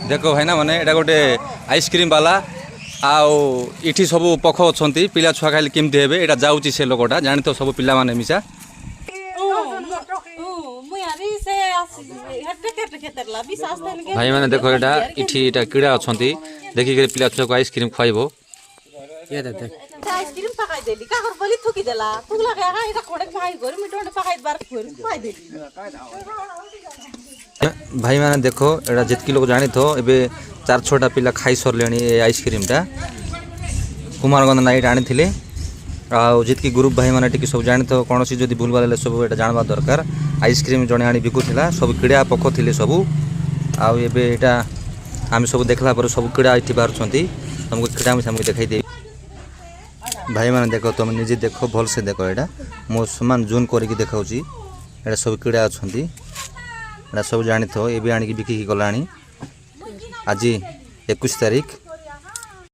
देख भाईना मैंने एटा गोटे आइसक्रीम वाला आउ इठी सब पख अच्छा पिला छुआ खाइले केमती हेबे एटा जाउची से लोकटा जानि तो सब पिला माने मिसा भाई मैंने देखो एटा इठी एटा कीड़ा अछंती देखि के पिला छुआ को आइसक्रीम खुआइबो ये देख आइसक्रीम पकाई देली का कर बोली थुकी देला तुगला का एटा कोडे पकाई गोरी मिटोंडे पकाई बार खुआई देली भाई मैंने देखो एटा जितकी लोग जानी तो एबे 4-6टा पिला खाई सरलेनी ए आइसक्रीमटा कुमारगंज नाइट आनी थिले आ जितकी ग्रुप भाई मैंने टिके सब जानी तो कौन सी जदि भूल भाल सब एटा जानवा दरकार आइसक्रीम जने आनी बिकुथिला सब कीड़ा पख थिले सब आ एबे एटा आम सब देखला पर सब कीड़ा इठी बाहरछंती तुमको कीड़ा में हमके देखाई दे भाई मैंने देखो तुम निजे देखो भल से देखो एटा मो समान जून करके देखाउची एटा सब कीड़ा अछंती एटा सब जानी तो एबे आनी बिकी गलानी आज 21 तारीख